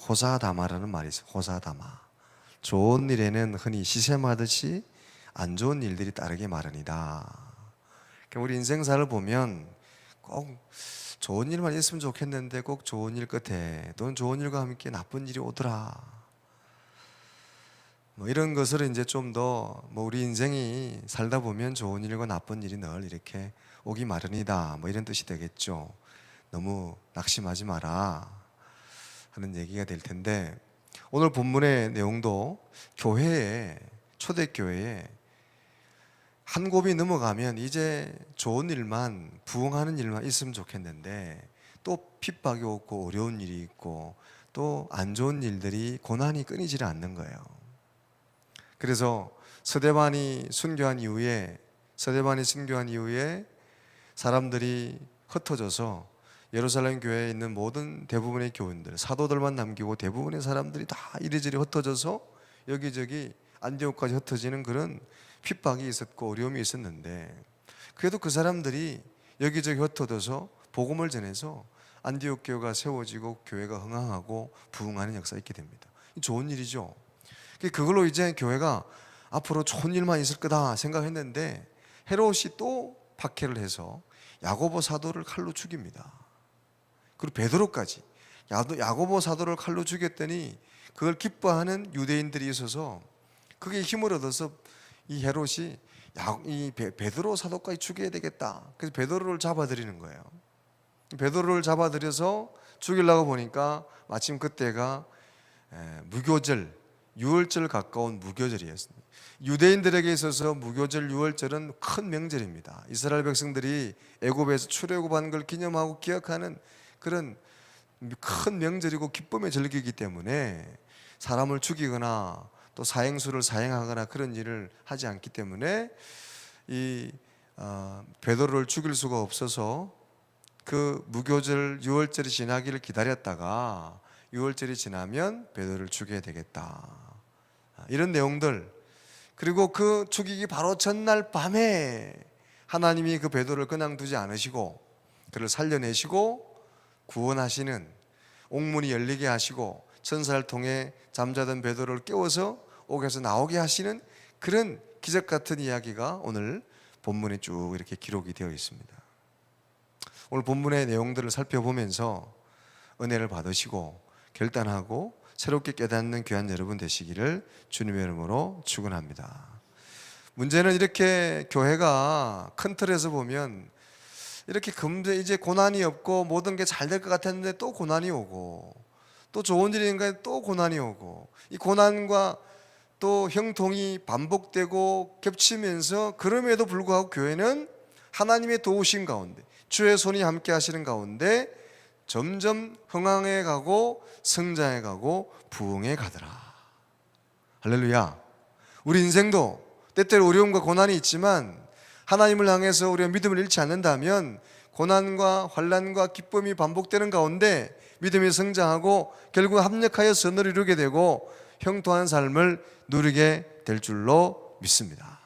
호사다마라는 말이 있어요. 호사다마. 좋은 일에는 흔히 시샘하듯이 안 좋은 일들이 따르기 마련이다. 우리 인생사를 보면 꼭 좋은 일만 있으면 좋겠는데 꼭 좋은 일 끝에 또는 좋은 일과 함께 나쁜 일이 오더라. 이런 것을 이제 좀 더 우리 인생이 살다 보면 좋은 일과 나쁜 일이 늘 이렇게 오기 마련이다. 이런 뜻이 되겠죠. 너무 낙심하지 마라 하는 얘기가 될 텐데, 오늘 본문의 내용도 교회에, 초대교회에 한 곱이 넘어가면 이제 좋은 일만, 부흥하는 일만 있으면 좋겠는데 또 핍박이 오고 어려운 일이 있고 또 안 좋은 일들이, 고난이 끊이질 않는 거예요. 그래서 서대반이 순교한 이후에 사람들이 흩어져서 예루살렘 교회에 있는 모든 대부분의 교인들, 사도들만 남기고 대부분의 사람들이 다 이리저리 흩어져서 여기저기 안디옥까지 흩어지는 그런 핍박이 있었고 어려움이 있었는데, 그래도 그 사람들이 여기저기 흩어져서 복음을 전해서 안디옥 교회가 세워지고 교회가 흥황하고 부흥하는 역사가 있게 됩니다. 좋은 일이죠. 그걸로 이제 교회가 앞으로 좋은 일만 있을 거다 생각했는데 헤롯이 또 박해를 해서 야고보 사도를 칼로 죽입니다. 그리고 베드로까지. 야고보 사도를 칼로 죽였더니 그걸 기뻐하는 유대인들이 있어서 그게 힘을 얻어서 이 헤롯이 이 베드로 사도까지 죽여야 되겠다. 그래서 베드로를 잡아들이는 거예요. 베드로를 잡아들여서 죽이려고 보니까 마침 그때가 무교절, 유월절 가까운 무교절이었습니다. 유대인들에게 있어서 무교절, 유월절은 큰 명절입니다. 이스라엘 백성들이 애굽에서 출애굽한 걸 기념하고 기억하는 그런 큰 명절이고 기쁨의 절기이기 때문에 사람을 죽이거나 또 사형수를 사형하거나 그런 일을 하지 않기 때문에 이 베드로를 죽일 수가 없어서 그 무교절, 유월절이 지나기를 기다렸다가 유월절이 지나면 베드로를 죽여야 되겠다, 이런 내용들. 그리고 그 죽이기 바로 전날 밤에 하나님이 그 베드로를 그냥 두지 않으시고 그를 살려내시고 구원하시는, 옥문이 열리게 하시고 천사를 통해 잠자던 베드로를 깨워서 옥에서 나오게 하시는 그런 기적 같은 이야기가 오늘 본문에 쭉 이렇게 기록이 되어 있습니다. 오늘 본문의 내용들을 살펴보면서 은혜를 받으시고 결단하고 새롭게 깨닫는 귀한 여러분 되시기를 주님의 이름으로 축원합니다. 문제는 이렇게 교회가 큰 틀에서 보면 이렇게 금세 이제 고난이 없고 모든 게 잘 될 것 같았는데 또 고난이 오고, 또 좋은 일인가 또 고난이 오고, 이 고난과 또 형통이 반복되고 겹치면서, 그럼에도 불구하고 교회는 하나님의 도우심 가운데, 주의 손이 함께 하시는 가운데 점점 흥황해 가고 성장해 가고 부흥해 가더라. 할렐루야. 우리 인생도 때때로 어려움과 고난이 있지만 하나님을 향해서 우리가 믿음을 잃지 않는다면 고난과 환난과 기쁨이 반복되는 가운데 믿음이 성장하고 결국 합력하여 선을 이루게 되고 형통한 삶을 누리게 될 줄로 믿습니다.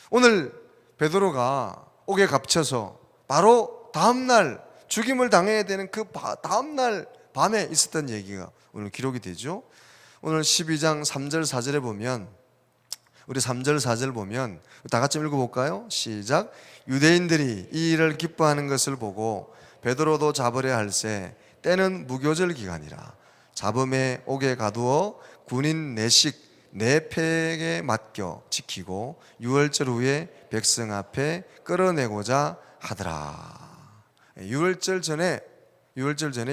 오늘 베드로가 옥에 갇혀서 바로 다음날 죽임을 당해야 되는 그 다음날 밤에 있었던 얘기가 오늘 기록이 되죠. 오늘 12장 3절 4절에 보면, 우리 3절 4절 보면 다 같이 읽어볼까요? 시작. 유대인들이 이 일을 기뻐하는 것을 보고 베드로도 잡으려 할새 때는 무교절 기간이라 잡음에 옥에 가두어 군인 내식 내팩에 맡겨 지키고 유월절 후에 백성 앞에 끌어내고자 하더라. 유월절 전에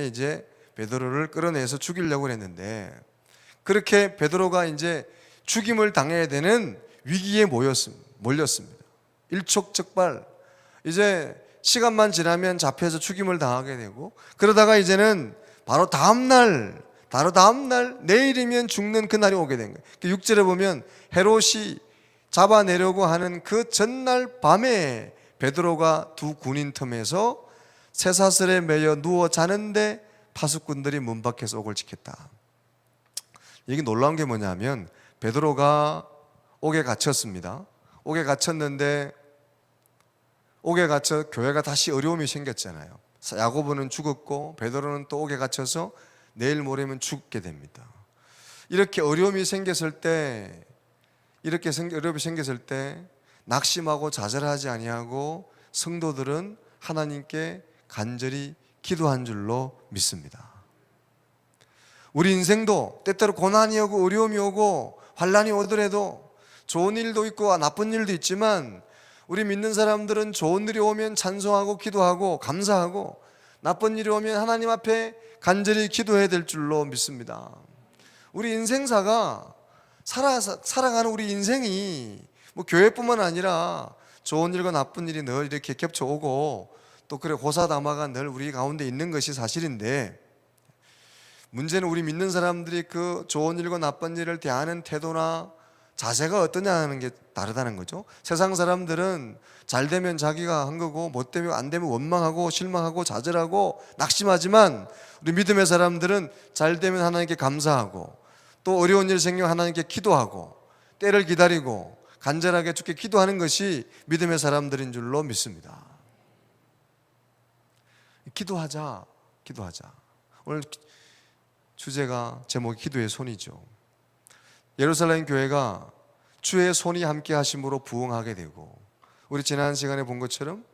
이제 베드로를 끌어내서 죽이려고 했는데, 그렇게 베드로가 이제 죽임을 당해야 되는 위기에 몰렸습니다. 일촉즉발. 이제 시간만 지나면 잡혀서 죽임을 당하게 되고, 그러다가 이제는 바로 다음날 내일이면 죽는 그날이 오게 된 거예요. 6절에 보면 헤롯이 잡아내려고 하는 그 전날 밤에 베드로가 두 군인 틈에서 쇠사슬에 매여 누워 자는데 파수꾼들이 문 밖에서 옥을 지켰다. 이게 놀라운 게 뭐냐면 베드로가 옥에 갇혔습니다. 옥에 갇혔는데 옥에 갇혀 교회가 다시 어려움이 생겼잖아요. 야고보는 죽었고 베드로는 또 옥에 갇혀서 내일 모레면 죽게 됩니다. 이렇게 어려움이 생겼을 때 낙심하고 좌절하지 아니하고 성도들은 하나님께 간절히 기도한 줄로 믿습니다. 우리 인생도 때때로 고난이 오고 어려움이 오고 환난이 오더라도 좋은 일도 있고 나쁜 일도 있지만 우리 믿는 사람들은 좋은 일이 오면 찬송하고 기도하고 감사하고 나쁜 일이 오면 하나님 앞에 간절히 기도해야 될 줄로 믿습니다. 우리 인생사가 살아가는 우리 인생이 뭐 교회뿐만 아니라 좋은 일과 나쁜 일이 늘 이렇게 겹쳐오고 또 그래 호사다마가 늘 우리 가운데 있는 것이 사실인데, 문제는 우리 믿는 사람들이 그 좋은 일과 나쁜 일을 대하는 태도나 자세가 어떠냐는 게 다르다는 거죠. 세상 사람들은 잘 되면 자기가 한 거고 못 되면 안 되면 원망하고 실망하고 좌절하고 낙심하지만 우리 믿음의 사람들은 잘 되면 하나님께 감사하고 또 어려운 일 생기면 하나님께 기도하고 때를 기다리고 간절하게 주께 기도하는 것이 믿음의 사람들인 줄로 믿습니다. 기도하자. 오늘 주제가 제목이 기도의 손이죠. 예루살렘 교회가 주의 손이 함께 하심으로 부흥하게 되고, 우리 지난 시간에 본 것처럼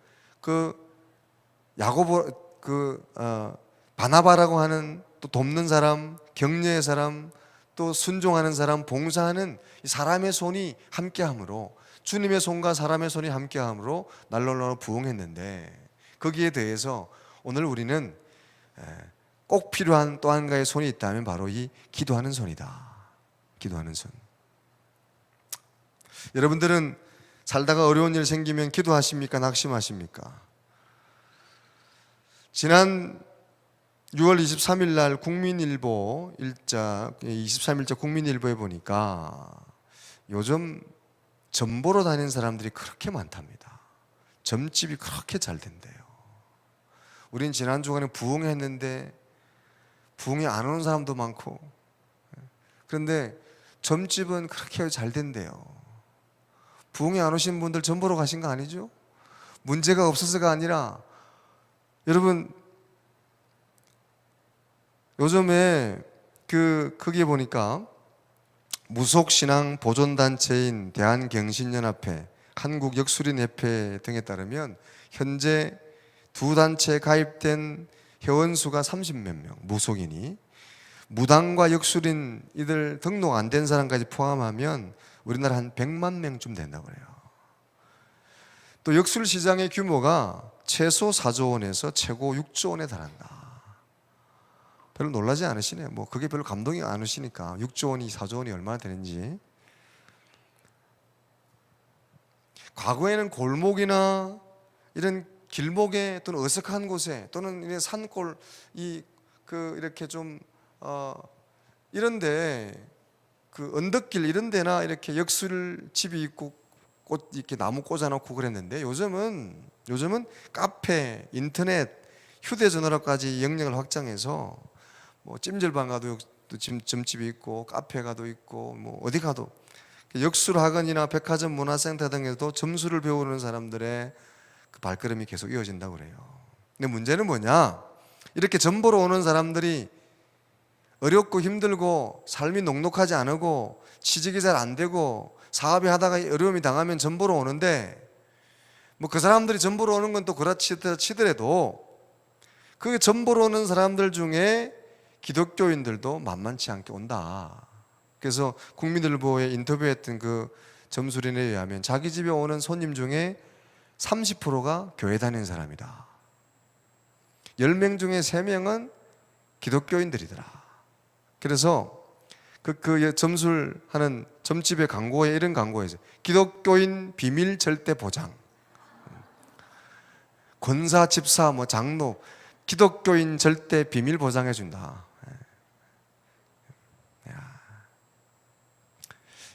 바나바라고 하는 또 돕는 사람, 격려의 사람, 또 순종하는 사람, 봉사하는 사람의 손이 함께함으로, 주님의 손과 사람의 손이 함께함으로 날로 부흥했는데, 거기에 대해서 오늘 우리는 꼭 필요한 또 한 가지의 손이 있다면 바로 이 기도하는 손이다. 기도하는 손. 여러분들은 살다가 어려운 일 생기면 기도하십니까? 낙심하십니까? 지난 6월 23일 날 국민일보 23일자 국민일보에 보니까 요즘 점 보러 다니는 사람들이 그렇게 많답니다. 점집이 그렇게 잘 된대요. 우린 지난 주간에 부흥했는데 부흥에 안 오는 사람도 많고, 그런데 점집은 그렇게 잘 된대요. 부흥에 안 오신 분들 점 보러 가신 거 아니죠? 문제가 없어서가 아니라, 여러분 요즘에 거기에 보니까 무속신앙 보존단체인 대한경신연합회, 한국역술인협회 등에 따르면 현재 두 단체에 가입된 회원수가 30몇 명, 무속인이. 무당과 역술인 이들 등록 안 된 사람까지 포함하면 우리나라 한 100만 명쯤 된다고 그래요. 또 역술 시장의 규모가 최소 4조 원에서 최고 6조 원에 달한다. 별로 놀라지 않으시네요. 뭐 그게 별로 감동이 안 오시니까 6조 원이 4조 원이 얼마나 되는지. 과거에는 골목이나 이런 길목에 또는 어색한 곳에 또는 이런 산골 이렇게 좀 이런데 언덕길 이런 데나 이렇게 역술집이 있고 꽃 이렇게 나무 꽂아놓고 그랬는데, 요즘은 카페, 인터넷, 휴대전화로까지 영역을 확장해서 뭐 찜질방 가도 점집이 있고 카페 가도 있고 뭐 어디 가도 역술학원이나 백화점 문화센터 등에도 점수를 배우는 사람들의 그 발걸음이 계속 이어진다고 그래요. 근데 문제는 뭐냐? 이렇게 점 보러 오는 사람들이 어렵고 힘들고 삶이 녹록하지 않고 취직이 잘 안 되고 사업이 하다가 어려움이 당하면 점 보러 오는데, 뭐 그 사람들이 점 보러 오는 건 또 그렇다 치더라도 그 점 보러 오는 사람들 중에 기독교인들도 만만치 않게 온다. 그래서 국민일보에 인터뷰했던 그 점술인에 의하면 자기 집에 오는 손님 중에 30%가 교회 다니는 사람이다. 10명 중에 3명은 기독교인들이더라. 그래서 그 점술하는 점집의 광고에 이런 광고가 있어요. 기독교인 비밀 절대 보장. 권사, 집사, 뭐 장로, 기독교인 절대 비밀 보장해 준다.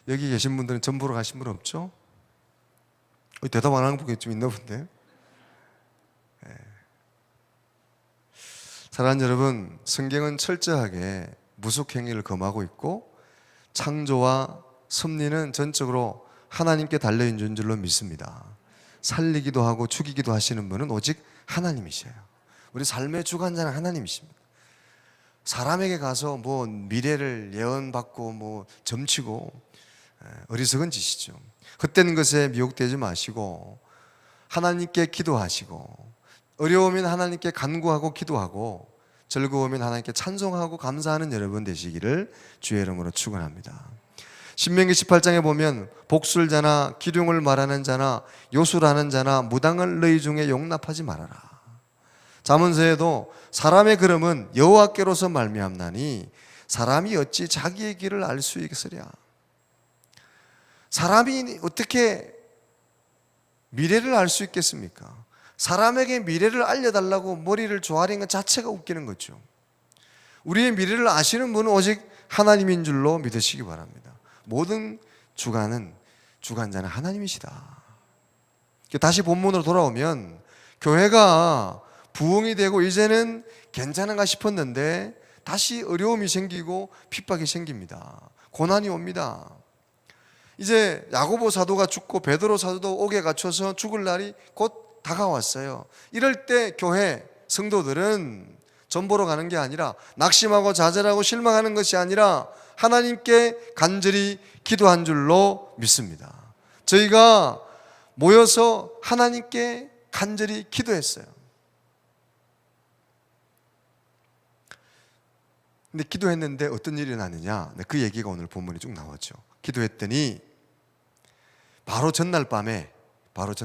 여기 계신 분들은 점 보러 가신 분 없죠? 대답 안 하는 분이 좀 있나 본데. 사랑하는 여러분, 성경은 철저하게 무속행위를 금하고 있고 창조와 섭리는 전적으로 하나님께 달려있는 줄로 믿습니다. 살리기도 하고 죽이기도 하시는 분은 오직 하나님이셔요. 우리 삶의 주관자는 하나님이십니다. 사람에게 가서 뭐 미래를 예언받고 뭐 점치고 어리석은 짓이죠. 헛된 것에 미혹되지 마시고 하나님께 기도하시고 어려우면 하나님께 간구하고 기도하고 즐거우면 하나님께 찬송하고 감사하는 여러분 되시기를 주의 이름으로 축원합니다. 신명기 18장에 보면 복술자나 기륭을 말하는 자나 요술하는 자나 무당을 너희 중에 용납하지 말아라. 잠언서에도 사람의 걸음은 여호와께로서 말미암나니 사람이 어찌 자기의 길을 알 수 있으랴. 사람이 어떻게 미래를 알 수 있겠습니까? 사람에게 미래를 알려달라고 머리를 조아리는 것 자체가 웃기는 거죠. 우리의 미래를 아시는 분은 오직 하나님인 줄로 믿으시기 바랍니다. 모든 주관자는 하나님이시다. 다시 본문으로 돌아오면 교회가 부흥이 되고 이제는 괜찮은가 싶었는데 다시 어려움이 생기고 핍박이 생깁니다. 고난이 옵니다. 이제 야고보 사도가 죽고 베드로 사도도 옥에 갇혀서 죽을 날이 곧 다가왔어요. 이럴 때 교회 성도들은 전보러 가는 게 아니라 낙심하고 좌절하고 실망하는 것이 아니라 하나님께 간절히 기도한 줄로 믿습니다. 저희가 모여서 하나님께 간절히 기도했어요. 근데 기도했는데 어떤 일이 일어나느냐? 그 얘기가 오늘 본문에 쭉 나왔죠. 기도했더니 바로 전날 밤에 그래서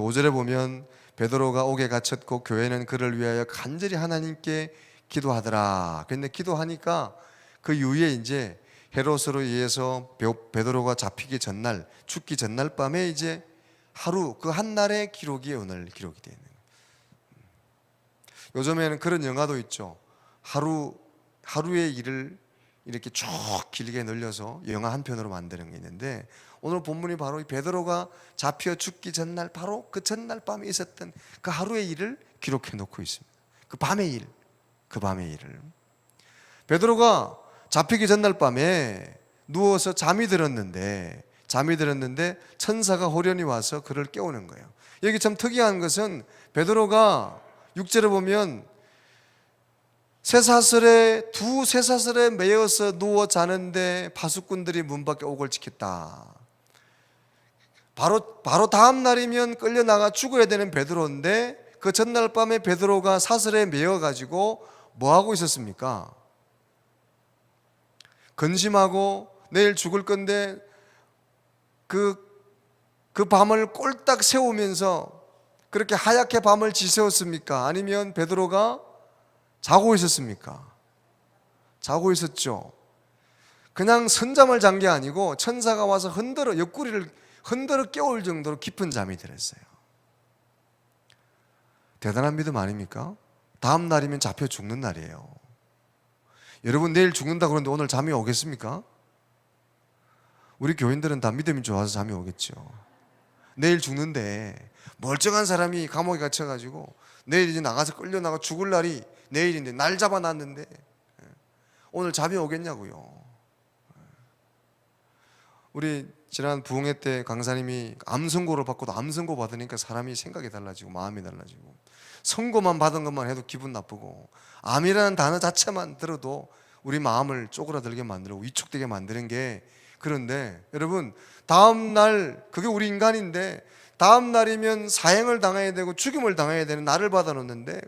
5절에 보면 베드로가 옥에 갇혔고 교회는 그를 위하여 간절히 하나님께 기도하더라. 그런데 기도하니까 그 이후에 이제 헤롯으로 의해서 베드로가 잡히기 전날, 죽기 전날 밤에 이제 하루 그 한 날의 기록이 오늘 기록이 되어 있는 거예요. 요즘에는 그런 영화도 있죠. 하루의 일을 이렇게 쭉 길게 늘려서 영화 한 편으로 만드는 게 있는데 오늘 본문이 바로 베드로가 잡혀 죽기 전날 바로 그 전날 밤에 있었던 그 하루의 일을 기록해 놓고 있습니다. 그 밤의 일을 베드로가 잡히기 전날 밤에 누워서 잠이 들었는데 천사가 호련히 와서 그를 깨우는 거예요. 여기 참 특이한 것은 베드로가 6절에 보면 두 쇠사슬에 매여서 누워 자는데 파수꾼들이 문 밖에 옥을 지켰다. 바로 다음 날이면 끌려나가 죽어야 되는 베드로인데 그 전날 밤에 베드로가 사슬에 매여가지고 뭐하고 있었습니까? 근심하고 내일 죽을 건데 그 밤을 꼴딱 세우면서 그렇게 하얗게 밤을 지새웠습니까? 아니면 베드로가 자고 있었습니까? 자고 있었죠. 그냥 선잠을 잔 게 아니고 천사가 와서 옆구리를 흔들어 깨울 정도로 깊은 잠이 들었어요. 대단한 믿음 아닙니까? 다음 날이면 잡혀 죽는 날이에요. 여러분 내일 죽는다 그러는데 오늘 잠이 오겠습니까? 우리 교인들은 다 믿음이 좋아서 잠이 오겠죠. 내일 죽는데 멀쩡한 사람이 감옥에 갇혀가지고 내일 이제 나가서 끌려나가 죽을 날이 내일인데 날 잡아놨는데 오늘 잠이 오겠냐고요. 우리 지난 부흥회 때 강사님이 암 선고를 받고도 암 선고 받으니까 사람이 생각이 달라지고 마음이 달라지고 선고만 받은 것만 해도 기분 나쁘고 암이라는 단어 자체만 들어도 우리 마음을 쪼그라들게 만들고 위축되게 만드는 게 그런데 여러분 다음 날 그게 우리 인간인데 다음 날이면 사형을 당해야 되고 죽임을 당해야 되는 나를 받아놓는데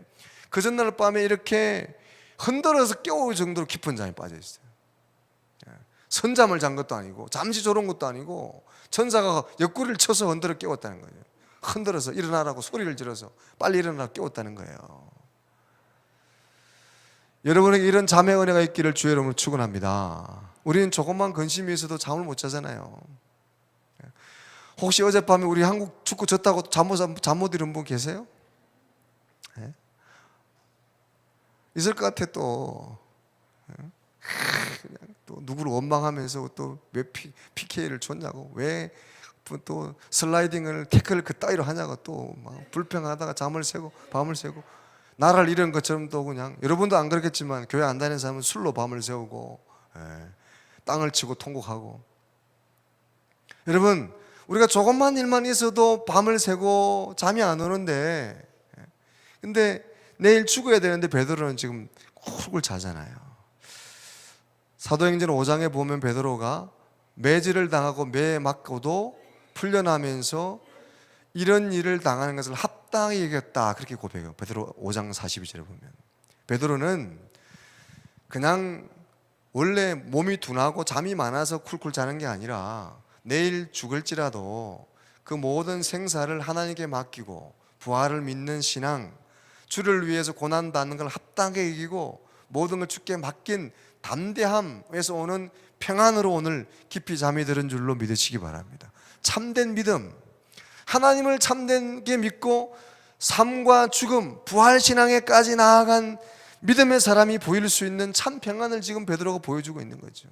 그 전날 밤에 이렇게 흔들어서 깨울 정도로 깊은 잠에 빠져 있어요. 선잠을 잔 것도 아니고 잠시 졸은 것도 아니고 천사가 옆구리를 쳐서 흔들어 깨웠다는 거예요. 흔들어서 일어나라고 소리를 질러서 빨리 일어나라고 깨웠다는 거예요. 여러분에게 이런 잠의 은혜가 있기를 주의 이름으로 축원합니다. 우리는 조금만 근심이 있어도 잠을 못 자잖아요. 혹시 어젯밤에 우리 한국 축구 졌다고 잠 못 이룬 분 계세요? 네? 있을 것 같아 또. 그냥 또 누구를 원망하면서 또 왜 PK를 줬냐고 왜 또 슬라이딩을 태클을 그따위로 하냐고 또 막 불평하다가 잠을 새고 밤을 새고 나라를 잃은 것처럼 또 그냥 여러분도 안 그렇겠지만 교회 안 다니는 사람은 술로 밤을 새우고 땅을 치고 통곡하고 여러분 우리가 조금만 일만 있어도 밤을 새고 잠이 안 오는데 근데 내일 죽어야 되는데 베드로는 지금 쿨쿨 자잖아요. 사도행전 5장에 보면 베드로가 매질을 당하고 매에 맞고도 풀려나면서 이런 일을 당하는 것을 합당히 여겼다, 그렇게 고백해요. 베드로 5장 42절에 보면 베드로는 그냥 원래 몸이 둔하고 잠이 많아서 쿨쿨 자는 게 아니라 내일 죽을지라도 그 모든 생사를 하나님께 맡기고 부활을 믿는 신앙, 주를 위해서 고난받는 걸 합당하게 이기고 모든 걸 주께 맡긴 담대함에서 오는 평안으로 오늘 깊이 잠이 들은 줄로 믿으시기 바랍니다. 참된 믿음, 하나님을 참되게 믿고 삶과 죽음, 부활신앙에까지 나아간 믿음의 사람이 보일 수 있는 참 평안을 지금 베드로가 보여주고 있는 거죠.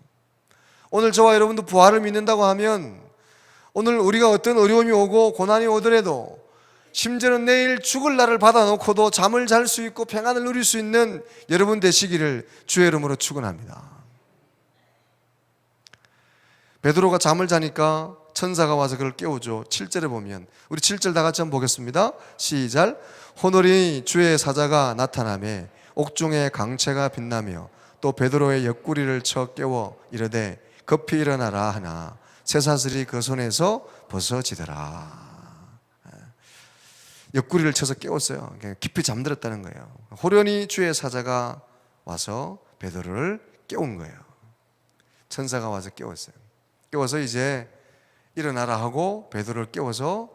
오늘 저와 여러분도 부활을 믿는다고 하면 오늘 우리가 어떤 어려움이 오고 고난이 오더라도 심지어는 내일 죽을 날을 받아놓고도 잠을 잘 수 있고 평안을 누릴 수 있는 여러분 되시기를 주의 이름으로 축원합니다. 베드로가 잠을 자니까 천사가 와서 그를 깨우죠. 7절에 보면, 우리 7절 다 같이 한번 보겠습니다. 시작. 호노리 주의 사자가 나타나매 옥중에 강채가 빛나며 또 베드로의 옆구리를 쳐 깨워 이르되 급히 일어나라 하나 쇠사슬이 그 손에서 벗어지더라. 옆구리를 쳐서 깨웠어요. 깊이 잠들었다는 거예요. 호련히 주의 사자가 와서 베드로를 깨운 거예요. 천사가 와서 깨웠어요. 깨워서 이제 일어나라 하고 베드로를 깨워서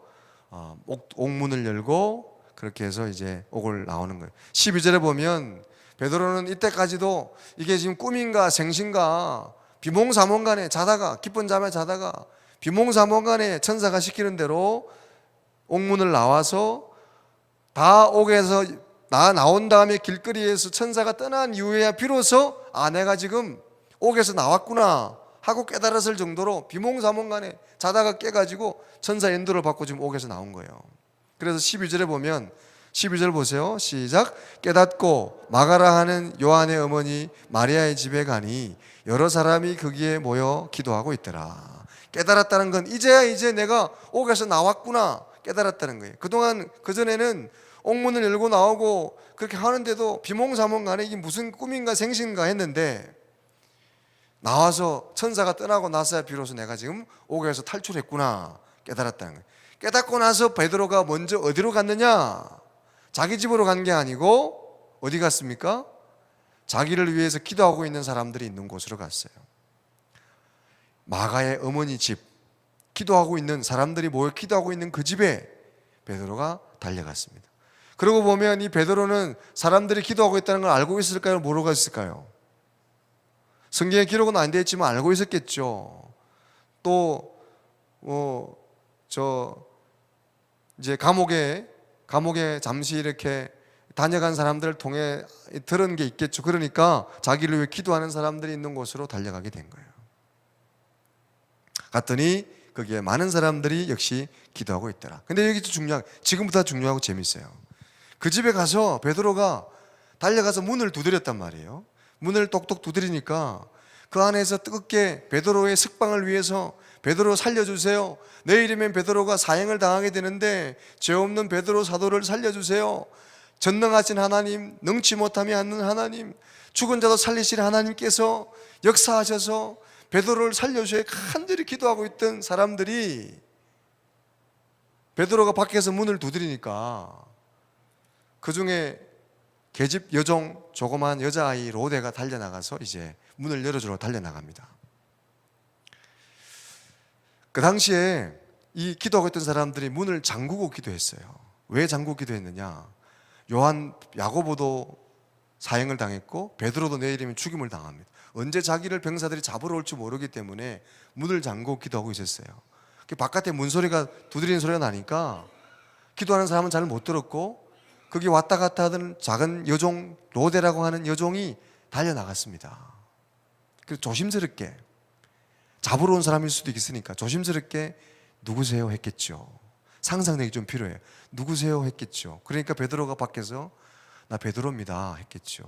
옥문을 열고 그렇게 해서 이제 옥을 나오는 거예요. 12절에 보면 베드로는 이때까지도 이게 지금 꿈인가 생신가 비몽사몽간에 자다가, 기쁜 잠에 자다가 비몽사몽간에 천사가 시키는 대로 옥문을 나와서 다 옥에서 나온 다음에 길거리에서 천사가 떠난 이후에야 비로소 내가 지금 옥에서 나왔구나 하고 깨달았을 정도로 비몽사몽간에 자다가 깨가지고 천사 인도를 받고 지금 옥에서 나온 거예요. 그래서 12절에 보면, 12절 보세요. 시작. 깨닫고 마가라 하는 요한의 어머니 마리아의 집에 가니 여러 사람이 거기에 모여 기도하고 있더라. 깨달았다는 건 이제 내가 옥에서 나왔구나 깨달았다는 거예요. 그동안 그전에는 옥문을 열고 나오고 그렇게 하는데도 비몽사몽간에 이게 무슨 꿈인가 생신인가 했는데 나와서 천사가 떠나고 나서야 비로소 내가 지금 옥에서 탈출했구나 깨달았다는 거예요. 깨닫고 나서 베드로가 먼저 어디로 갔느냐? 자기 집으로 간 게 아니고 어디 갔습니까? 자기를 위해서 기도하고 있는 사람들이 있는 곳으로 갔어요. 마가의 어머니 집, 기도하고 있는 사람들이 모여 기도하고 있는 그 집에 베드로가 달려갔습니다. 그러고 보면 이 베드로는 사람들이 기도하고 있다는 걸 알고 있을까요? 모르고 있을까요? 성경에 기록은 안 되어 있지만 알고 있었겠죠. 또 이제 감옥에 잠시 이렇게 다녀간 사람들을 통해 들은 게 있겠죠. 그러니까 자기를 위해 기도하는 사람들이 있는 곳으로 달려가게 된 거예요. 갔더니 거기에 많은 사람들이 역시 기도하고 있더라. 근데 여기 지금부터 중요하고 재밌어요. 그 집에 가서 베드로가 달려가서 문을 두드렸단 말이에요. 문을 똑똑 두드리니까 그 안에서 뜨겁게 베드로의 석방을 위해서 베드로 살려주세요. 내일이면 베드로가 사형을 당하게 되는데 죄 없는 베드로 사도를 살려주세요. 전능하신 하나님, 능치 못함이 않는 하나님, 죽은 자도 살리실 하나님께서 역사하셔서 베드로를 살려주셔야 간절히 기도하고 있던 사람들이 베드로가 밖에서 문을 두드리니까 그 중에 계집 여종 조그만 여자아이 로데가 달려나가서 이제 문을 열어주러 달려나갑니다. 그 당시에 이 기도하고 있던 사람들이 문을 잠그고 기도했어요. 왜 잠그고 기도했느냐? 야고보도 사형을 당했고 베드로도 내일이면 죽임을 당합니다. 언제 자기를 병사들이 잡으러 올지 모르기 때문에 문을 잠그고 기도하고 있었어요. 바깥에 문소리가 두드리는 소리가 나니까 기도하는 사람은 잘 못 들었고 거기 왔다 갔다 하던 작은 여종 로데라고 하는 여종이 달려나갔습니다. 그래서 조심스럽게, 잡으러 온 사람일 수도 있으니까 조심스럽게 누구세요 했겠죠. 상상력이 좀 필요해요. 누구세요 했겠죠. 그러니까 베드로가 밖에서 나 베드로입니다 했겠죠.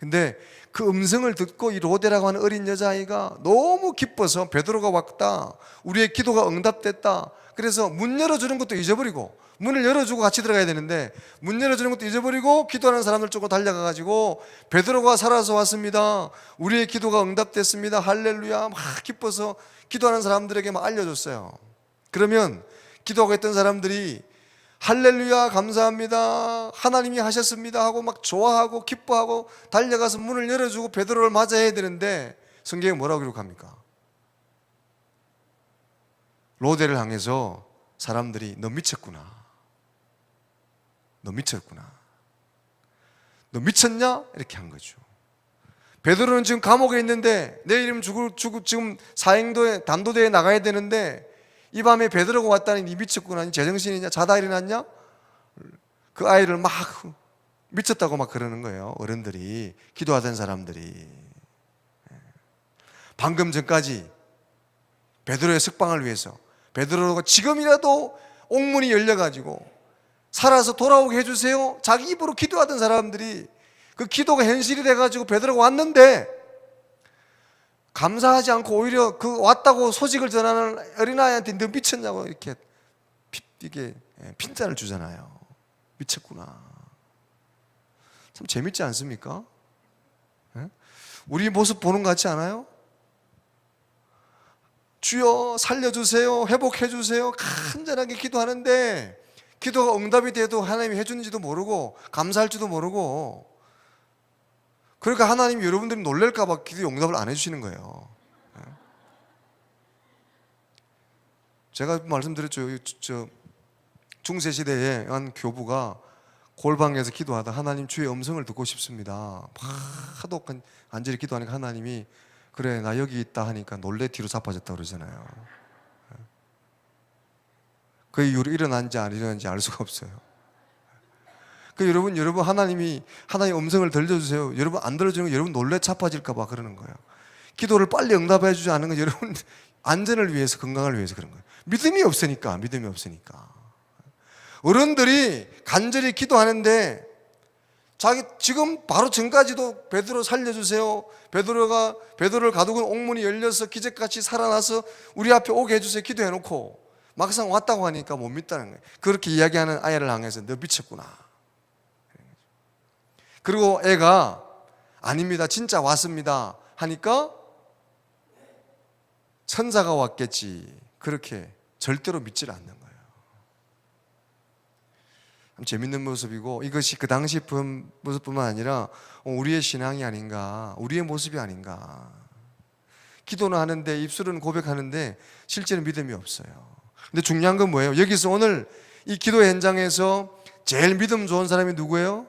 근데 그 음성을 듣고 이 로데라고 하는 어린 여자아이가 너무 기뻐서 베드로가 왔다, 우리의 기도가 응답됐다, 그래서 문 열어주는 것도 잊어버리고, 문을 열어주고 같이 들어가야 되는데 문 열어주는 것도 잊어버리고 기도하는 사람들 쪽으로 달려가가지고 베드로가 살아서 왔습니다, 우리의 기도가 응답됐습니다, 할렐루야 막 기뻐서 기도하는 사람들에게 막 알려줬어요. 그러면 기도하고 있던 사람들이 할렐루야 감사합니다, 하나님이 하셨습니다 하고 막 좋아하고 기뻐하고 달려가서 문을 열어주고 베드로를 맞아야 되는데 성경에 뭐라고 기록합니까? 로데를 향해서 사람들이 너 미쳤구나, 너 미쳤구나, 너 미쳤냐? 이렇게 한 거죠. 베드로는 지금 감옥에 있는데 내일이면 지금 사행도에 단도대에 나가야 되는데 이 밤에 베드로가 왔다니 니 미쳤구나, 니 제정신이냐, 자다 일어났냐? 그 아이를 막 미쳤다고 막 그러는 거예요. 어른들이, 기도하던 사람들이. 방금 전까지 베드로의 석방을 위해서 베드로가 지금이라도 옥문이 열려가지고 살아서 돌아오게 해주세요, 자기 입으로 기도하던 사람들이 그 기도가 현실이 돼가지고 베드로가 왔는데 감사하지 않고 오히려 그 왔다고 소식을 전하는 어린아이한테 너 미쳤냐고 이렇게 핀잔을 주잖아요. 미쳤구나. 참 재밌지 않습니까? 우리 모습 보는 것 같지 않아요? 주여 살려주세요, 회복해주세요 간절하게 기도하는데 기도가 응답이 돼도 하나님이 해주는지도 모르고 감사할지도 모르고, 그러니까 하나님이 여러분들이 놀랄까 봐 기도 응답을 안 해주시는 거예요. 제가 말씀드렸죠. 저 중세시대에 한 교부가 골방에서 기도하다 하나님 주의 음성을 듣고 싶습니다, 하도 간절히 기도하니까 하나님이 그래 나 여기 있다 하니까 놀래 뒤로 자빠졌다 그러잖아요. 그 이후로 일어난지 안 일어난지 알 수가 없어요. 그 여러분 하나님 음성을 들려주세요. 여러분 안 들려주는 거 여러분 놀래 자빠질까 봐 그러는 거예요. 기도를 빨리 응답해 주지 않은 건 여러분 안전을 위해서, 건강을 위해서 그런 거예요. 믿음이 없으니까. 어른들이 간절히 기도하는데 지금 바로 전까지도 베드로 살려주세요, 베드로를 가두고 옥문이 열려서 기적같이 살아나서 우리 앞에 오게 해주세요 기도해놓고 막상 왔다고 하니까 못 믿다는 거예요. 그렇게 이야기하는 아이를 향해서 너 미쳤구나. 그리고 애가 아닙니다, 진짜 왔습니다 하니까 천사가 왔겠지, 그렇게 절대로 믿질 않는 거예요. 참 재밌는 모습이고, 이것이 그 당시 모습뿐만 아니라 우리의 신앙이 아닌가, 우리의 모습이 아닌가. 기도는 하는데 입술은 고백하는데 실제는 믿음이 없어요. 근데 중요한 건 뭐예요? 여기서 오늘 이 기도 현장에서 제일 믿음 좋은 사람이 누구예요?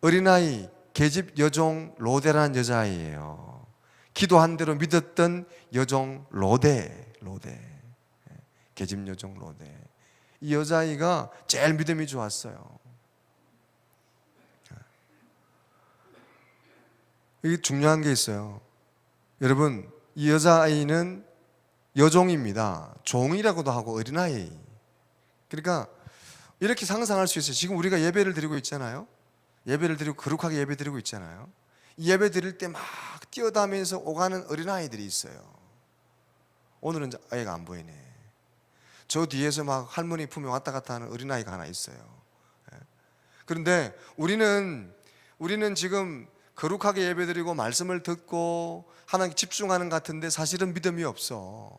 어린아이, 계집 여종 로데라는 여자아이예요. 기도한 대로 믿었던 여종 로데. 계집 여종 로데. 이 여자아이가 제일 믿음이 좋았어요. 이게 중요한 게 있어요. 여러분, 이 여자아이는 여종입니다. 종이라고도 하고 어린아이. 그러니까 이렇게 상상할 수 있어요. 지금 우리가 예배를 드리고 있잖아요. 예배를 드리고 거룩하게 예배 드리고 있잖아요. 이 예배 드릴 때 막 뛰어다니면서 오가는 어린아이들이 있어요. 오늘은 아이가 안 보이네. 저 뒤에서 막 할머니 품에 왔다 갔다 하는 어린아이가 하나 있어요. 그런데 우리는 지금 거룩하게 예배드리고 말씀을 듣고 하나님께 집중하는 것 같은데 사실은 믿음이 없어.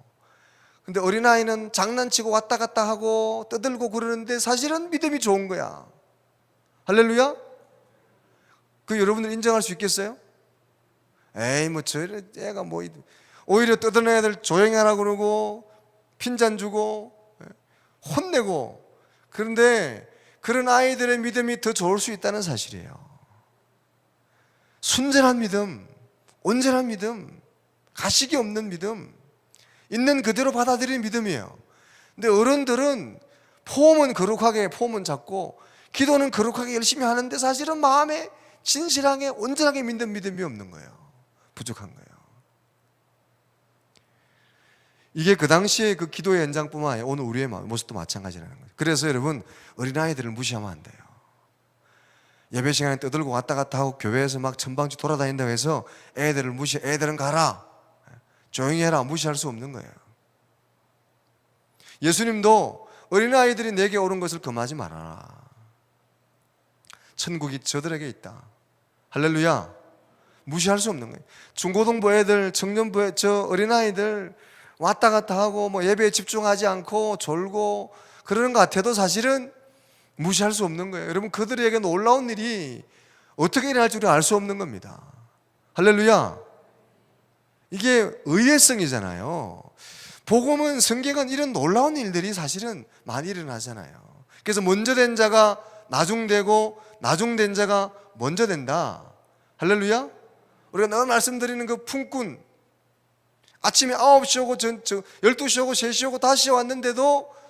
근데 어린아이는 장난치고 왔다 갔다 하고 떠들고 그러는데 사실은 믿음이 좋은 거야. 할렐루야? 그 여러분들 인정할 수 있겠어요? 에이 뭐 저 애가 뭐 오히려 떠드는 애들 조용히 하라고 그러고 핀잔 주고 혼내고, 그런데 그런 아이들의 믿음이 더 좋을 수 있다는 사실이에요. 순전한 믿음, 온전한 믿음, 가식이 없는 믿음, 있는 그대로 받아들이는 믿음이에요. 근데 어른들은 폼은 거룩하게 폼은 잡고 기도는 거룩하게 열심히 하는데 사실은 마음에 진실하게 온전하게 믿는 믿음이 없는 거예요. 부족한 거예요. 이게 그 당시에 그 기도의 현장뿐만 아니라 오늘 우리의 모습도 마찬가지라는 거예요. 그래서 여러분, 어린아이들을 무시하면 안 돼요. 예배 시간에 떠들고 왔다 갔다 하고 교회에서 막 천방지 돌아다닌다고 해서 애들을 애들은 가라, 조용히 해라, 무시할 수 없는 거예요. 예수님도 어린아이들이 내게 오는 것을 금하지 말아라. 천국이 저들에게 있다. 할렐루야. 무시할 수 없는 거예요. 중고등부 애들, 청년부 저 어린아이들 왔다 갔다 하고 뭐 예배에 집중하지 않고 졸고 그러는 것 같아도 사실은 무시할 수 없는 거예요. 여러분, 그들에게 놀라운 일이 어떻게 일어날 줄 알 수 없는 겁니다. 할렐루야. 이게 의외성이잖아요. 복음은, 성경은 이런 놀라운 일들이 사실은 많이 일어나잖아요. 그래서 먼저 된 자가 나중되고 나중된 자가 먼저 된다. 할렐루야. 우리가 늘 말씀드리는 그 품꾼, 아침에 9시 오고 12시 오고 3시 오고 5시에 왔는데도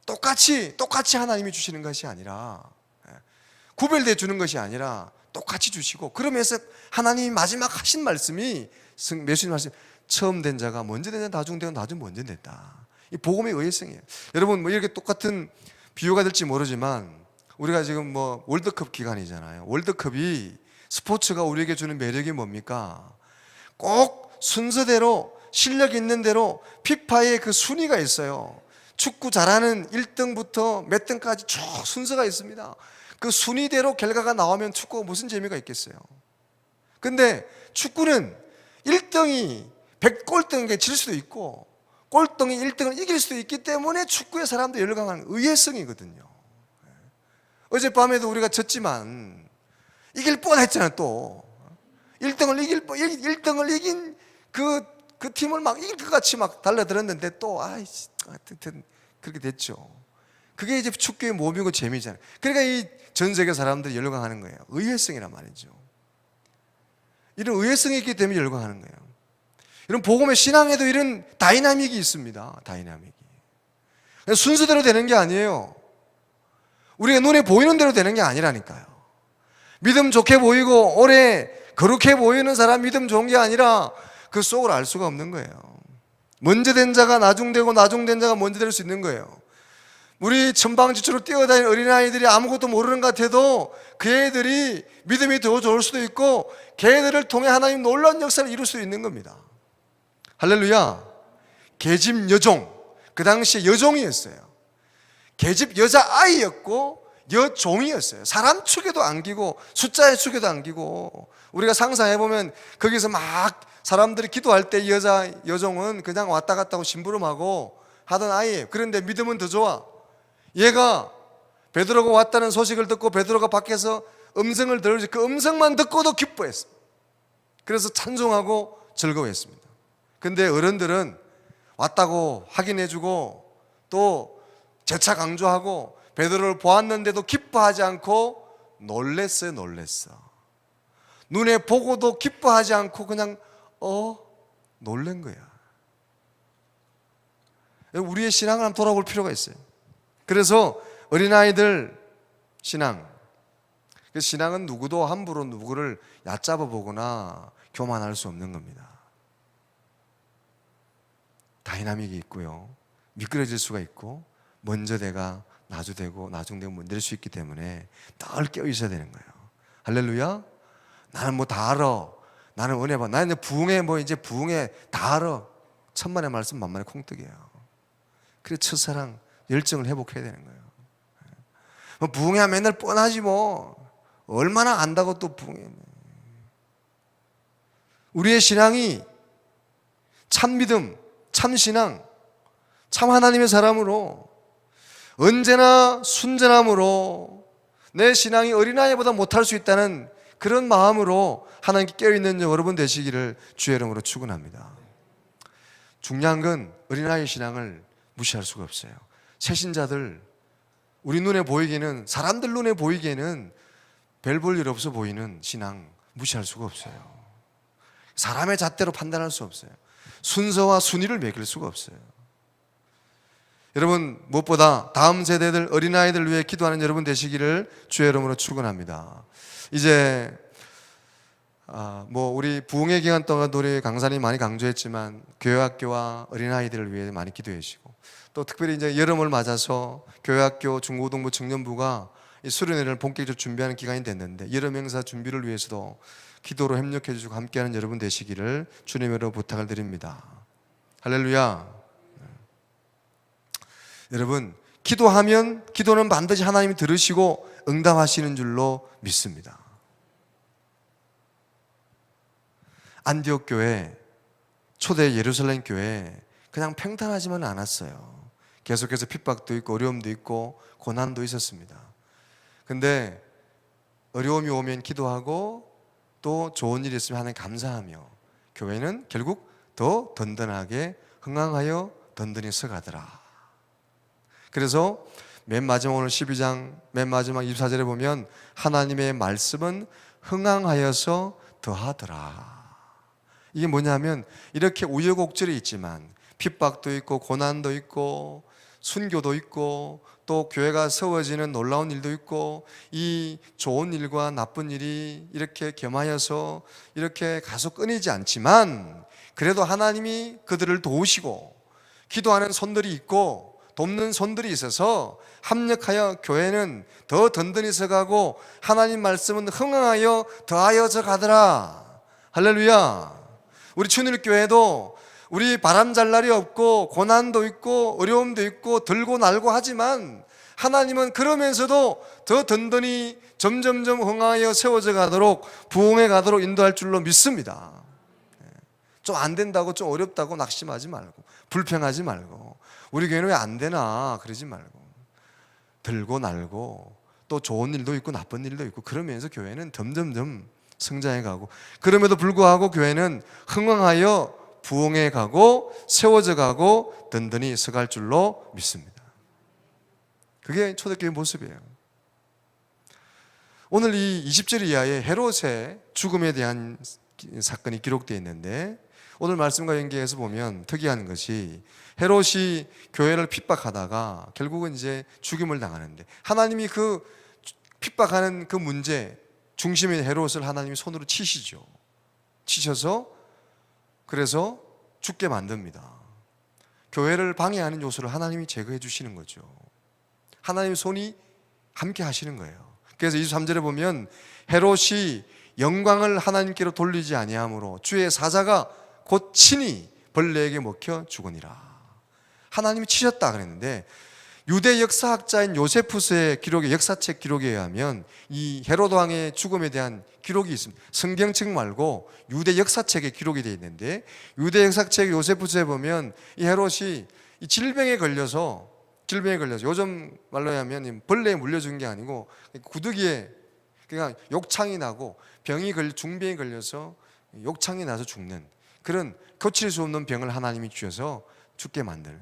똑같이 하나님이 주시는 것이 아니라, 구별되어 주는 것이 아니라 똑같이 주시고, 그러면서 하나님이 마지막 하신 말씀이, 예수님 말씀, 처음 된 자가 먼저 된 자, 나중되고 나중 먼저 됐다. 이 복음의 의외성이에요. 여러분, 뭐 이렇게 똑같은 비유가 될지 모르지만 우리가 지금 뭐 월드컵 기간이잖아요. 월드컵이, 스포츠가 우리에게 주는 매력이 뭡니까? 꼭 순서대로, 실력 있는 대로 피파의 그 순위가 있어요. 축구 잘하는 1등부터 몇 등까지 쭉 순서가 있습니다. 그 순위대로 결과가 나오면 축구가 무슨 재미가 있겠어요? 근데 축구는 1등이 100골등에게 질 수도 있고 꼴등이 1등을 이길 수도 있기 때문에 축구의 사람들이 열광하는 의외성이거든요. 어젯밤에도 우리가 졌지만 이길 뻔했잖아요. 또 1등을 이긴 그 팀을 막 이길 것 같이 막 달려들었는데 또 하여튼 그렇게 됐죠. 그게 이제 축구의 묘미고 재미잖아요. 그러니까 이 전 세계 사람들이 열광하는 거예요. 의외성이란 말이죠. 이런 의외성이 있기 때문에 열광하는 거예요. 이런 복음의 신앙에도 이런 다이나믹이 있습니다. 다이나믹이. 순서대로 되는 게 아니에요. 우리가 눈에 보이는 대로 되는 게 아니라니까요. 믿음 좋게 보이고 오래 거룩해 보이는 사람 믿음 좋은 게 아니라 그 속을 알 수가 없는 거예요. 먼저 된 자가 나중되고 나중된 자가 먼저 될 수 있는 거예요. 우리 천방지축으로 뛰어다니는 어린아이들이 아무것도 모르는 것 같아도 그 애들이 믿음이 더 좋을 수도 있고 걔들을 통해 하나님 놀라운 역사를 이룰 수 있는 겁니다. 할렐루야. 계집 여종, 그 당시에 여종이었어요. 계집 여자아이였고 여종이었어요. 사람 축에도 안기고 숫자의 축에도 안기고, 우리가 상상해보면 거기서 막 사람들이 기도할 때 여종은 그냥 왔다 갔다 하고 심부름하고 하던 아이예요. 그런데 믿음은 더 좋아. 얘가 베드로가 왔다는 소식을 듣고 베드로가 밖에서 음성을 들으니 그 음성만 듣고도 기뻐했어요. 그래서 찬송하고 즐거워했습니다. 근데 어른들은 왔다고 확인해주고 또 재차 강조하고 베드로를 보았는데도 기뻐하지 않고 놀랬어요. 눈에 보고도 기뻐하지 않고 그냥 놀란 거야. 우리의 신앙을 한번 돌아볼 필요가 있어요. 그래서 어린아이들 신앙, 그 신앙은 누구도 함부로 누구를 얕잡아 보거나 교만할 수 없는 겁니다. 다이나믹이 있고요, 미끄러질 수가 있고, 먼저 되가 나중되고 나중되고 먼저 될 수 있기 때문에 늘 깨어 있어야 되는 거예요. 할렐루야. 나는 뭐 다 알아, 나는 은혜 받아, 나는 이제 부흥회 다 알아. 천만의 말씀 만만의 콩떡이에요. 그래 첫사랑 열정을 회복해야 되는 거예요. 뭐 부흥회 맨날 뻔하지 뭐 얼마나 안다고 또 부흥회. 우리의 신앙이 참 믿음, 참 신앙, 참 하나님의 사람으로 언제나 순전함으로 내 신앙이 어린아이보다 못할 수 있다는 그런 마음으로 하나님께 깨어있는 여러분 되시기를 주의 이름으로 축원합니다. 중요한 건 어린아이의 신앙을 무시할 수가 없어요. 새신자들, 우리 눈에 보이기에는, 사람들 눈에 보이기에는 별 볼 일 없어 보이는 신앙 무시할 수가 없어요. 사람의 잣대로 판단할 수 없어요. 순서와 순위를 매길 수가 없어요. 여러분, 무엇보다 다음 세대들, 어린아이들 위해 기도하는 여러분 되시기를 주의 이름으로 축원합니다. 이제 우리 부흥회 기간 동안 우리 강사님이 많이 강조했지만 교회학교와 어린아이들을 위해 많이 기도해 주시고, 또 특별히 이제 여름을 맞아서 교회학교, 중고등부, 청년부가 이 수련회를 본격적으로 준비하는 기간이 됐는데 여름 행사 준비를 위해서도 기도로 협력해 주시고 함께하는 여러분 되시기를 주님으로 부탁을 드립니다. 할렐루야. 여러분, 기도하면 기도는 반드시 하나님이 들으시고 응답하시는 줄로 믿습니다. 안디옥 교회, 초대 예루살렘 교회 그냥 평탄하지만 않았어요. 계속해서 핍박도 있고 어려움도 있고 고난도 있었습니다. 근데 어려움이 오면 기도하고 또 좋은 일이 있으면 하나님 감사하며 교회는 결국 더 든든하게 흥황하여 든든히 서가더라. 그래서 맨 마지막 오늘 12장 맨 마지막 24절에 보면 하나님의 말씀은 흥황하여서 더하더라. 이게 뭐냐면 이렇게 우여곡절이 있지만 핍박도 있고 고난도 있고 순교도 있고 또 교회가 세워지는 놀라운 일도 있고 이 좋은 일과 나쁜 일이 이렇게 겸하여서 이렇게 가속 끊이지 않지만 그래도 하나님이 그들을 도우시고 기도하는 손들이 있고 돕는 손들이 있어서 합력하여 교회는 더 든든히 서가고 하나님 말씀은 흥황하여 더하여져 가더라. 할렐루야. 우리 춘일교회도 우리 바람 잘 날이 없고 고난도 있고 어려움도 있고 들고 날고 하지만 하나님은 그러면서도 더 든든히 점점점 흥하여 세워져 가도록 부흥해 가도록 인도할 줄로 믿습니다. 좀 안 된다고 좀 어렵다고 낙심하지 말고 불평하지 말고 우리 교회는 왜 안 되나 그러지 말고 들고 날고 또 좋은 일도 있고 나쁜 일도 있고 그러면서 교회는 점점점 성장해 가고 그럼에도 불구하고 교회는 흥황하여 부흥해 가고 세워져 가고 든든히 서갈 줄로 믿습니다. 그게 초대교회 모습이에요. 오늘 이 20절 이하에 헤롯의 죽음에 대한 사건이 기록되어 있는데 오늘 말씀과 연계해서 보면 특이한 것이 헤롯이 교회를 핍박하다가 결국은 이제 죽임을 당하는데 하나님이 그 핍박하는 그 문제 중심인 헤롯을 하나님이 손으로 치시죠. 치셔서 그래서 죽게 만듭니다. 교회를 방해하는 요소를 하나님이 제거해 주시는 거죠. 하나님의 손이 함께 하시는 거예요. 그래서 23절에 보면 헤롯이 영광을 하나님께로 돌리지 아니하므로 주의 사자가 곧 친히 벌레에게 먹혀 죽으니라. 하나님이 치셨다 그랬는데 유대 역사학자인 요세푸스의 기록의 역사책 기록에 의하면 이 헤롯 왕의 죽음에 대한 기록이 있습니다. 성경책 말고 유대 역사책에 기록이 되어 있는데 유대 역사책 요세푸스에 보면 이 헤롯이 이 질병에 걸려서 요즘 말로 하면 벌레에 물려준 게 아니고 구더기에 그냥 욕창이 나고 중병에 걸려서 욕창이 나서 죽는 그런 고칠 수 없는 병을 하나님이 주셔서 죽게 만드는.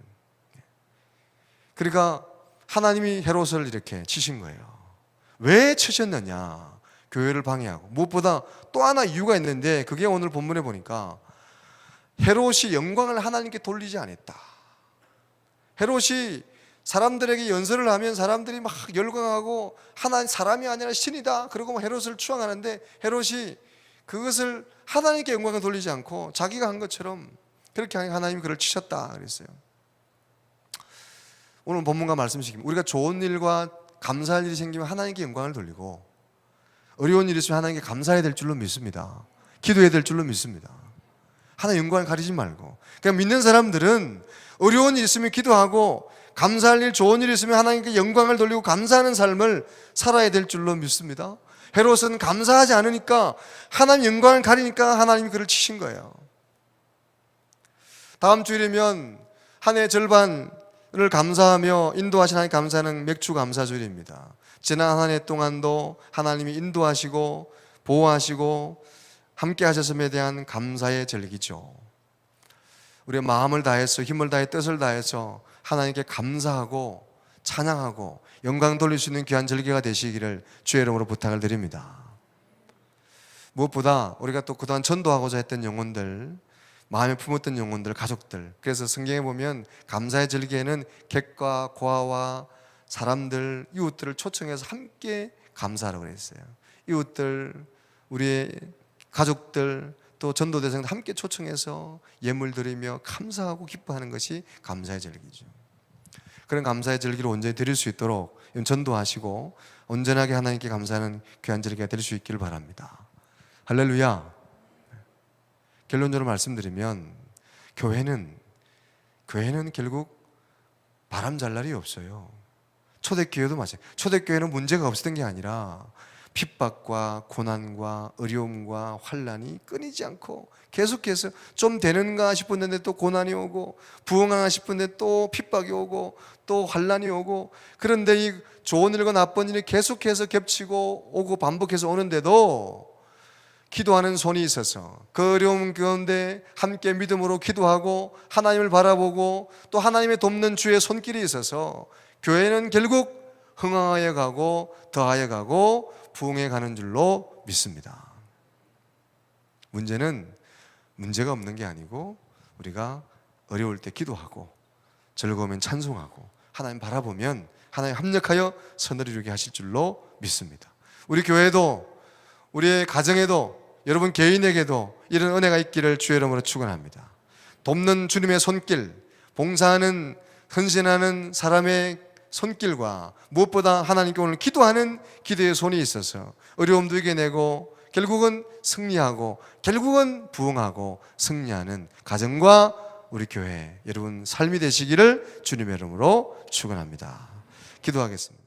그러니까 하나님이 헤롯을 이렇게 치신 거예요. 왜 치셨느냐? 교회를 방해하고 무엇보다 또 하나 이유가 있는데 그게 오늘 본문에 보니까 헤롯이 영광을 하나님께 돌리지 않았다. 헤롯이 사람들에게 연설을 하면 사람들이 막 열광하고 하나님 사람이 아니라 신이다. 그리고 헤롯을 추앙하는데 헤롯이 그것을 하나님께 영광을 돌리지 않고 자기가 한 것처럼 그렇게 하니 하나님이 그를 치셨다 그랬어요. 오늘 본문과 말씀이십니다. 우리가 좋은 일과 감사할 일이 생기면 하나님께 영광을 돌리고 어려운 일이 있으면 하나님께 감사해야 될 줄로 믿습니다. 기도해야 될 줄로 믿습니다. 하나님 영광을 가리지 말고 그냥 믿는 사람들은 어려운 일 있으면 기도하고 감사할 일 좋은 일 있으면 하나님께 영광을 돌리고 감사하는 삶을 살아야 될 줄로 믿습니다. 헤롯은 감사하지 않으니까 하나님 영광을 가리니까 하나님이 그를 치신 거예요. 다음 주일이면 한 해 절반을 감사하며 인도하신 하나님 감사하는 맥주 감사주일입니다. 지난 한 해 동안도 하나님이 인도하시고 보호하시고 함께 하셨음에 대한 감사의 절기죠. 우리의 마음을 다해서 힘을 다해 뜻을 다해서 하나님께 감사하고 찬양하고 영광 돌릴 수 있는 귀한 절기가 되시기를 주의 이름으로 부탁을 드립니다. 무엇보다 우리가 또 그동안 전도하고자 했던 영혼들, 마음에 품었던 영혼들, 가족들, 그래서 성경에 보면 감사의 절기에는 객과 고아와 사람들, 이웃들을 초청해서 함께 감사하라고 그랬어요. 이웃들, 우리의 가족들, 또 전도 대상들 함께 초청해서 예물 드리며 감사하고 기뻐하는 것이 감사의 절기죠. 그런 감사의 절기를 온전히 드릴 수 있도록 전도하시고 온전하게 하나님께 감사하는 귀한 절기가 될 수 있기를 바랍니다. 할렐루야. 결론적으로 말씀드리면 교회는 결국 바람 잘 날이 없어요. 초대교회도 마찬가지예요. 초대교회는 문제가 없었던 게 아니라 핍박과 고난과 어려움과 환난이 끊이지 않고 계속해서 좀 되는가 싶었는데 또 고난이 오고, 부흥하나 싶은데 또 핍박이 오고 또 환난이 오고, 그런데 이 좋은 일과 나쁜 일이 계속해서 겹치고 오고 반복해서 오는데도 기도하는 손이 있어서 그 어려움 가운데 함께 믿음으로 기도하고 하나님을 바라보고 또 하나님의 돕는 주의 손길이 있어서 교회는 결국 흥황하여 가고 더하여 가고 부흥해 가는 줄로 믿습니다. 문제는 문제가 없는 게 아니고 우리가 어려울 때 기도하고 즐거우면 찬송하고 하나님 바라보면 하나님 합력하여 선을 이루게 하실 줄로 믿습니다. 우리 교회도 우리의 가정에도 여러분 개인에게도 이런 은혜가 있기를 주의 이름으로 축원합니다. 돕는 주님의 손길, 봉사하는 헌신하는 사람의 손길과 무엇보다 하나님께 오늘 기도하는 기도의 손이 있어서 어려움도 이겨내고 결국은 승리하고 결국은 부흥하고 승리하는 가정과 우리 교회 여러분 삶이 되시기를 주님의 이름으로 축원합니다. 기도하겠습니다.